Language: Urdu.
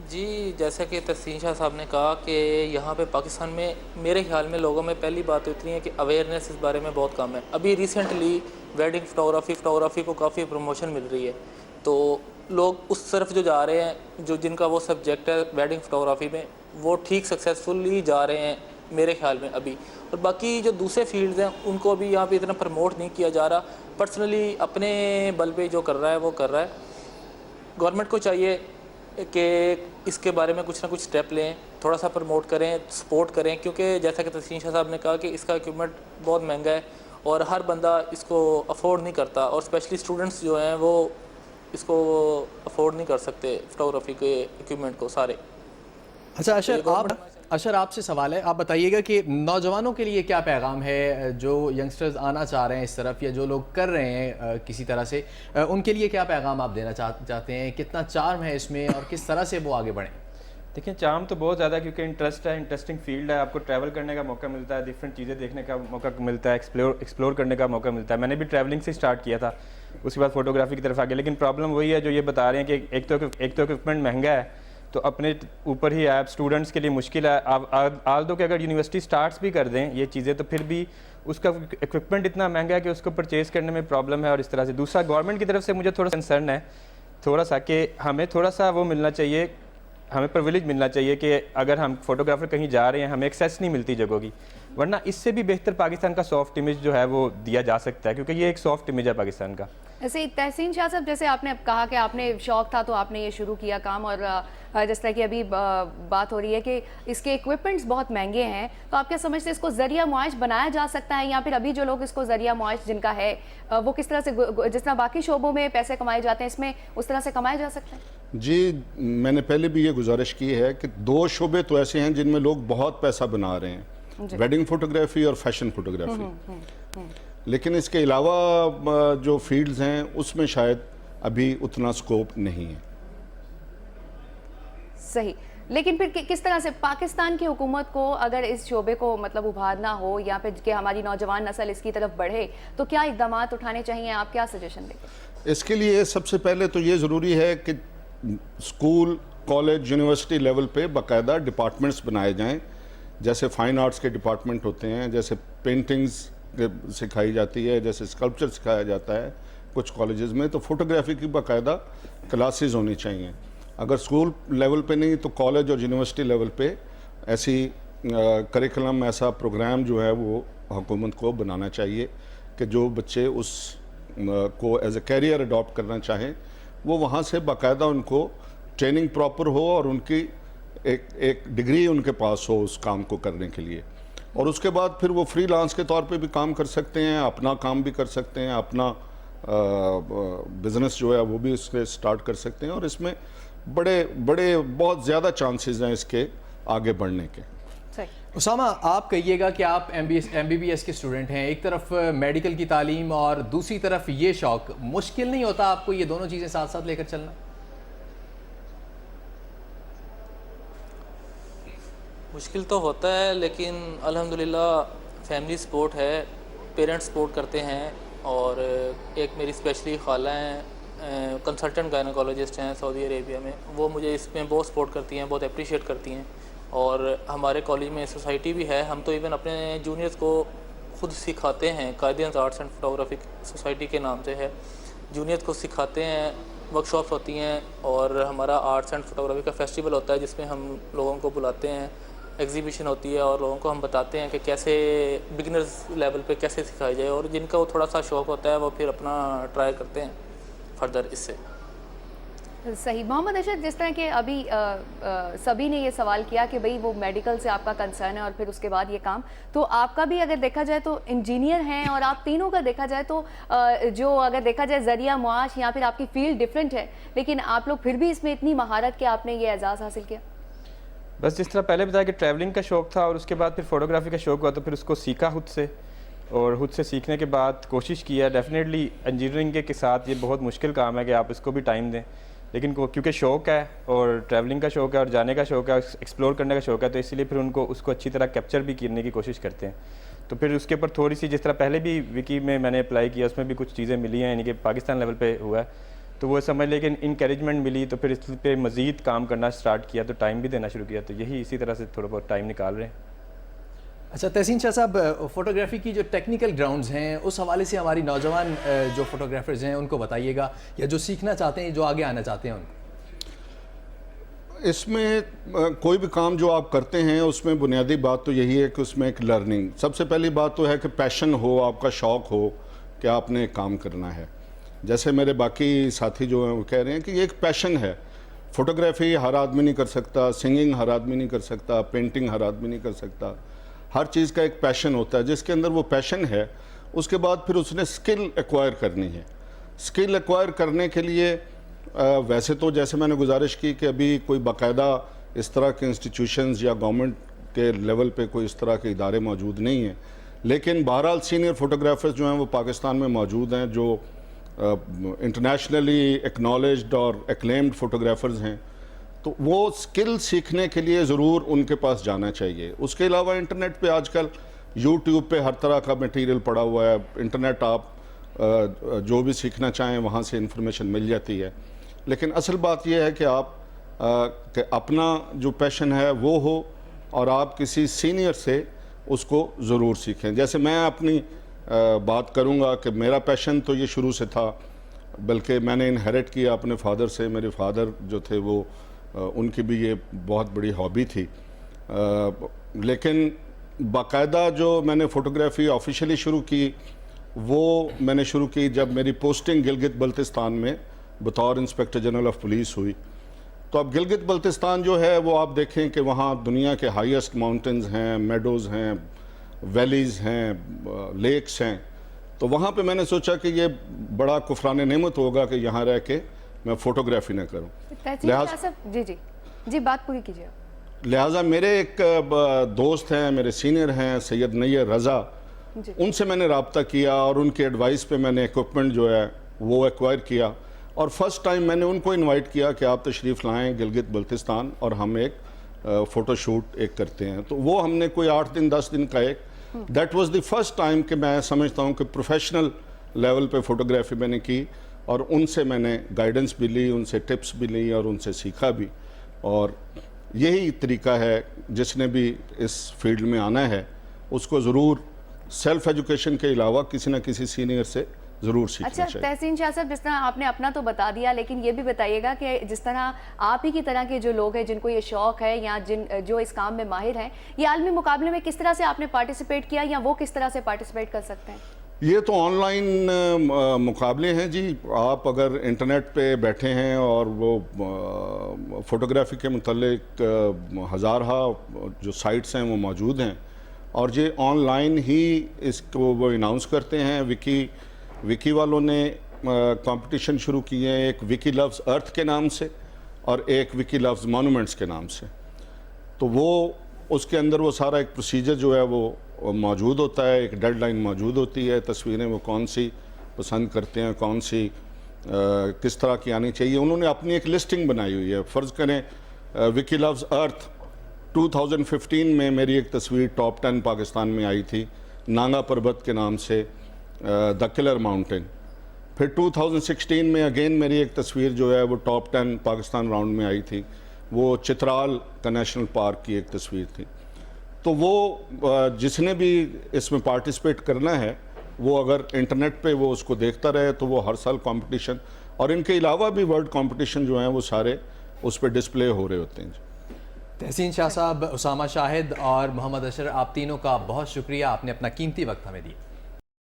جی جیسا کہ تحسین شاہ صاحب نے کہا کہ یہاں پہ پاکستان میں میرے خیال میں لوگوں میں پہلی بات اتنی ہے کہ اویئرنیس اس بارے میں بہت کم ہے. ابھی ریسنٹلی ویڈنگ فوٹوگرافی کو کافی پروموشن مل رہی ہے, تو لوگ اس طرف جو جا رہے ہیں, جو جن کا وہ سبجیکٹ ہے ویڈنگ فوٹوگرافی میں, وہ ٹھیک سکسیزفلی جا رہے ہیں میرے خیال میں ابھی. اور باقی جو دوسرے فیلڈز ہیں ان کو ابھی یہاں پہ اتنا پروموٹ نہیں کیا جا رہا. پرسنلی اپنے بل پہ جو کر رہا ہے وہ کر رہا ہے. گورنمنٹ کو چاہیے کہ اس کے بارے میں کچھ نہ کچھ سٹیپ لیں, تھوڑا سا پروموٹ کریں, سپورٹ کریں, کیونکہ جیسا کہ تحسین شاہ صاحب نے کہا کہ اس کا ایکوپمنٹ بہت مہنگا ہے اور ہر بندہ اس کو افورڈ نہیں کرتا, اور اسپیشلی اسٹوڈنٹس جو ہیں وہ اس کو افورڈ نہیں کر سکتے فوٹوگرافی کے ایکوپمنٹ کو سارے. اچھا تو یہ گورنمنٹ اشر آپ سے سوال ہے, آپ بتائیے گا کہ نوجوانوں کے لیے کیا پیغام ہے جو ینگسٹرز آنا چاہ رہے ہیں اس طرف, یا جو لوگ کر رہے ہیں کسی طرح سے, ان کے لیے کیا پیغام آپ دینا چاہتے ہیں؟ کتنا چارم ہے اس میں اور کس طرح سے وہ آگے بڑھیں؟ دیکھیں چارم تو بہت زیادہ ہے کیونکہ انٹرسٹ ہے, انٹرسٹنگ فیلڈ ہے, آپ کو ٹریول کرنے کا موقع ملتا ہے, ڈفرینٹ چیزیں دیکھنے کا موقع ملتا ہے, ایکسپلور کرنے کا موقع ملتا ہے. میں نے بھی ٹریولنگ سے اسٹارٹ کیا تھا, اس کے بعد فوٹوگرافی کی طرف آگے. لیکن پرابلم وہی ہے جو یہ بتا رہے ہیں کہ ایک تو ایکوپمنٹ مہنگا ہے, تو اپنے اوپر ہی ایپ اسٹوڈنٹس کے لیے مشکل ہے. آلدو کہ اگر یونیورسٹی سٹارٹس بھی کر دیں یہ چیزیں, تو پھر بھی اس کا ایکوپمنٹ اتنا مہنگا ہے کہ اس کو پرچیز کرنے میں پرابلم ہے. اور اس طرح سے دوسرا گورنمنٹ کی طرف سے مجھے تھوڑا کنسرن ہے تھوڑا سا, کہ ہمیں تھوڑا سا وہ ملنا چاہیے, ہمیں پرویلیج ملنا چاہیے کہ اگر ہم فوٹوگرافر کہیں جا رہے ہیں ہمیں ایکسیس نہیں ملتی جگہوں کی, ورنہ اس سے بھی بہتر پاکستان کا سافٹ امیج جو ہے وہ دیا جا سکتا ہے, کیونکہ یہ ایک سافٹ امیج ہے پاکستان کا. ایسے تحسین شاہ صاحب, جیسے آپ نے کہا کہ آپ نے شوق تھا تو آپ نے یہ شروع کیا کام, اور جس طرح کہ ابھی بات ہو رہی ہے کہ اس کے ایکوپمنٹس بہت مہنگے ہیں, تو آپ کیا سمجھتے ہیں اس کو ذریعہ معاش بنایا جا سکتا ہے, یا پھر ابھی جو لوگ اس کو ذریعہ معاش جن کا ہے وہ کس طرح سے, جس طرح باقی شعبوں میں پیسے کمائے جاتے ہیں اس میں اس طرح سے کمایا جا سکتا ہے؟ جی میں نے پہلے بھی یہ گزارش کی ہے کہ دو شعبے تو ایسے ہیں جن میں لوگ بہت پیسہ بنا رہے ہیں, ویڈنگ فوٹوگرافی اور فیشن فوٹوگرافی. لیکن اس کے علاوہ جو فیلڈز ہیں اس میں شاید ابھی اتنا سکوپ نہیں ہے. صحیح. لیکن پھر کس طرح سے پاکستان کی حکومت کو اگر اس شعبے کو مطلب ابھارنا ہو, یا پھر کہ ہماری نوجوان نسل اس کی طرف بڑھے, تو کیا اقدامات اٹھانے چاہیے, آپ کیا سجیشن دیں گے؟ اس کے لیے سب سے پہلے تو یہ ضروری ہے کہ اسکول, کالج, یونیورسٹی لیول پہ باقاعدہ ڈپارٹمنٹس بنائے جائیں. جیسے فائن آرٹس کے ڈپارٹمنٹ ہوتے ہیں, جیسے پینٹنگز سکھائی جاتی ہے, جیسے اسکلپچر سکھایا جاتا ہے کچھ کالجز میں, تو فوٹوگرافی کی باقاعدہ کلاسز ہونی چاہیے. اگر اسکول لیول پہ نہیں تو کالج اور یونیورسٹی لیول پہ ایسی کریکلم, ایسا پروگرام جو ہے وہ حکومت کو بنانا چاہیے کہ جو بچے اس کو ایز اے کیریئر اڈاپٹ کرنا چاہیں وہ وہاں سے باقاعدہ ان کو ٹریننگ پراپر ہو اور ان کی ایک ڈگری ان کے پاس ہو اس کام کو کرنے کے لیے. اور اس کے بعد پھر وہ فری لانس کے طور پہ بھی کام کر سکتے ہیں, اپنا کام بھی کر سکتے ہیں, اپنا بزنس جو ہے وہ بھی اس کے سٹارٹ کر سکتے ہیں. اور اس میں بڑے بہت زیادہ چانسز ہیں اس کے آگے بڑھنے کے. اسامہ آپ کہیے گا کہ آپ ایم بی بی ایس کے اسٹوڈنٹ ہیں, ایک طرف میڈیکل کی تعلیم اور دوسری طرف یہ شوق, مشکل نہیں ہوتا آپ کو یہ دونوں چیزیں ساتھ ساتھ لے کر چلنا؟ مشکل تو ہوتا ہے, لیکن الحمدللہ فیملی سپورٹ ہے, پیرنٹس سپورٹ کرتے ہیں. اور ایک میری اسپیشلی خالہ ہیں, کنسلٹنٹ گائنیکولوجسٹ ہیں سعودی عربیہ میں, وہ مجھے اس میں بہت سپورٹ کرتی ہیں, بہت اپریشیٹ کرتی ہیں. اور ہمارے کالج میں سوسائٹی بھی ہے, ہم تو ایون اپنے جونیئرس کو خود سکھاتے ہیں, قائدینز آرٹس اینڈ فوٹوگرافی سوسائٹی کے نام سے ہے, جونیئرس کو سکھاتے ہیں, ورک شاپس ہوتی ہیں, اور ہمارا آرٹس اینڈ فوٹوگرافی کا فیسٹیول ہوتا ہے جس میں ہم لوگوں کو بلاتے ہیں, ایگزیبیشن ہوتی ہے, اور لوگوں کو ہم بتاتے ہیں کہ کیسے بگنرز لیول پہ کیسے سکھائی جائے, اور جن کا وہ تھوڑا سا شوق ہوتا ہے وہ پھر اپنا ٹرائی کرتے ہیں فردر اس سے. صحیح. محمد اشر, جس طرح کہ ابھی سبھی نے یہ سوال کیا کہ بھئی وہ میڈیکل سے آپ کا کنسرن ہے اور پھر اس کے بعد یہ کام, تو آپ کا بھی اگر دیکھا جائے تو انجینئر ہیں, اور آپ تینوں کا دیکھا جائے تو جو اگر دیکھا جائے ذریعہ معاش یا پھر آپ کی فیلڈ ڈیفرنٹ ہے, لیکن آپ لوگ پھر بھی اس میں اتنی مہارت کہ آپ نے یہ اعزاز حاصل کیا. بس جس طرح پہلے بتایا کہ ٹریولنگ کا شوق تھا اور اس کے بعد پھر فوٹوگرافی کا شوق ہوا, تو پھر اس کو سیکھا خود سے, اور خود سے سیکھنے کے بعد کوشش کیا. ڈیفینیٹلی انجینئرنگ کے ساتھ یہ بہت مشکل کام ہے کہ آپ اس کو بھی ٹائم دیں, لیکن کیونکہ شوق ہے اور ٹریولنگ کا شوق ہے اور جانے کا شوق ہے, ایکسپلور کرنے کا شوق ہے, تو اسی لیے پھر اس کو اچھی طرح کیپچر بھی کرنے کی کوشش کرتے ہیں. تو پھر اس کے اوپر تھوڑی سی, جس طرح پہلے بھی وکی میں نے اپلائی کیا, اس میں بھی کچھ چیزیں ملی ہیں, یعنی کہ پاکستان لیول پہ ہوا ہے, تو تو وہ سمجھ لے کہ انکریجمنٹ ملی تو پھر اس پہ مزید کام کرنا سٹارٹ کیا، تو ٹائم بھی دینا شروع کیا، تو یہی اسی طرح سے تھوڑا بہت ٹائم نکال رہے ہیں. اچھا تحسین شاہ صاحب، فوٹوگرافی کی جو ٹیکنیکل گراؤنڈز ہیں اس حوالے سے ہماری نوجوان جو فوٹوگرافرز ہیں ان کو بتائیے گا، یا جو سیکھنا چاہتے ہیں، جو آگے آنا چاہتے ہیں ان کو. اس میں کوئی بھی کام جو آپ کرتے ہیں اس میں بنیادی بات تو یہی ہے کہ اس میں ایک لرننگ، سب سے پہلی بات تو ہے کہ پیشن ہو، آپ کا شوق ہو کہ آپ نے کام کرنا ہے. جیسے میرے باقی ساتھی جو ہیں وہ کہہ رہے ہیں کہ یہ ایک پیشن ہے. فوٹوگرافی ہر آدمی نہیں کر سکتا، سنگنگ ہر آدمی نہیں کر سکتا، پینٹنگ ہر آدمی نہیں کر سکتا. ہر چیز کا ایک پیشن ہوتا ہے. جس کے اندر وہ پیشن ہے اس کے بعد پھر اس نے سکل ایکوائر کرنی ہے. سکل ایکوائر کرنے کے لیے ویسے تو جیسے میں نے گزارش کی کہ ابھی کوئی باقاعدہ اس طرح کے انسٹیٹیوشنز یا گورنمنٹ کے لیول پہ کوئی اس طرح کے ادارے موجود نہیں ہیں، لیکن بہرحال سینئر فوٹوگرافرز جو ہیں وہ پاکستان میں موجود ہیں جو انٹرنیشنلی ایکنالجڈ اور ایکلیمڈ فوٹوگرافرز ہیں. تو وہ سکل سیکھنے کے لیے ضرور ان کے پاس جانا چاہیے. اس کے علاوہ انٹرنیٹ پہ آج کل یوٹیوب پہ ہر طرح کا میٹیریل پڑا ہوا ہے. انٹرنیٹ آپ جو بھی سیکھنا چاہیں وہاں سے انفارمیشن مل جاتی ہے. لیکن اصل بات یہ ہے کہ آپ کہ اپنا جو پیشن ہے وہ ہو اور آپ کسی سینئر سے اس کو ضرور سیکھیں. جیسے میں اپنی بات کروں گا کہ میرا پیشن تو یہ شروع سے تھا، بلکہ میں نے انہیریٹ کیا اپنے فادر سے. میرے فادر جو تھے وہ ان کی بھی یہ بہت بڑی ہابی تھی. لیکن باقاعدہ جو میں نے فوٹوگرافی آفیشیلی شروع کی وہ میں نے شروع کی جب میری پوسٹنگ گلگت بلتستان میں بطور انسپیکٹر جنرل آف پولیس ہوئی. تو اب گلگت بلتستان جو ہے وہ آپ دیکھیں کہ وہاں دنیا کے ہائیسٹ ماؤنٹنز ہیں، میڈوز ہیں، ویلیز ہیں، لیکس ہیں. تو وہاں پہ میں نے سوچا کہ یہ بڑا کفران نعمت ہوگا کہ یہاں رہ کے میں فوٹوگرافی نہ کروں. جی بات پوری کیجیے. لہٰذا میرے ایک دوست ہیں، میرے سینئر ہیں سید نیر رضا، ان سے میں نے رابطہ کیا اور ان کی ایڈوائس پہ میں نے ایکوپمنٹ جو ہے وہ ایکوائر کیا. اور فرسٹ ٹائم میں نے ان کو انوائٹ کیا کہ آپ تشریف لائیں گلگت بلتستان اور ہم ایک فوٹو شوٹ ایک کرتے ہیں. تو وہ ہم نے کوئی 8 دن 10 دن کا ایک that was the first time کہ میں سمجھتا ہوں کہ پروفیشنل لیول پہ فوٹوگرافی میں نے کی. اور ان سے میں نے گائیڈنس بھی لی، ان سے ٹپس بھی لی اور ان سے سیکھا بھی. اور یہی طریقہ ہے جس نے بھی اس فیلڈ میں آنا ہے اس کو ضرور سیلف ایجوکیشن کے علاوہ کسی نہ کسی سینئر سے ضرور سیکھنا چاہیے. اچھا تحسین شاہ صاحب، جس طرح آپ نے اپنا تو بتا دیا، لیکن یہ بھی بتائیے گا کہ جس طرح آپ ہی کی طرح کے جو لوگ ہیں جن کو یہ شوق ہے یا جو اس کام میں ماہر ہیں، یہ عالمی مقابلے میں کس طرح سے آپ نے پارٹیسپیٹ کیا یا وہ کس طرح سے پارٹیسپیٹ کر سکتے ہیں؟ یہ تو آن لائن مقابلے ہیں جی. آپ اگر انٹرنیٹ پہ بیٹھے ہیں اور وہ فوٹوگرافی کے متعلق ہزارہا جو سائٹس ہیں وہ موجود ہیں اور یہ آن لائن ہی اس کو وہ اناؤنس کرتے ہیں. وکی والوں نے کمپٹیشن شروع کیے ہیں، ایک وکی لوز ارتھ کے نام سے اور ایک وکی لوز مانومنٹس کے نام سے. تو وہ اس کے اندر وہ سارا ایک پروسیجر جو ہے وہ موجود ہوتا ہے، ایک ڈیڈ لائن موجود ہوتی ہے، تصویریں وہ کون سی پسند کرتے ہیں، کون سی کس طرح کی آنی چاہیے. انہوں نے اپنی ایک لسٹنگ بنائی ہوئی ہے. فرض کریں وکی لوز ارتھ 2015 میں میری ایک تصویر ٹاپ 10 پاکستان میں آئی تھی نانگا پربت کے نام سے، دا کلر ماؤنٹین. پھر 2016 میں اگین میری ایک تصویر جو ہے وہ ٹاپ 10 پاکستان راؤنڈ میں آئی تھی، وہ چترال کا نیشنل پارک کی ایک تصویر تھی. تو وہ جس نے بھی اس میں پارٹیسپیٹ کرنا ہے وہ اگر انٹرنیٹ پہ وہ اس کو دیکھتا رہے تو وہ ہر سال کمپٹیشن اور ان کے علاوہ بھی ورلڈ کمپٹیشن جو ہیں وہ سارے اس پہ ڈسپلے ہو رہے ہوتے ہیں. تحسین شاہ صاحب، اسامہ شاہد اور محمد اشر، آپ تینوں کا بہت شکریہ، آپ نے اپنا قیمتی وقت ہمیں دی.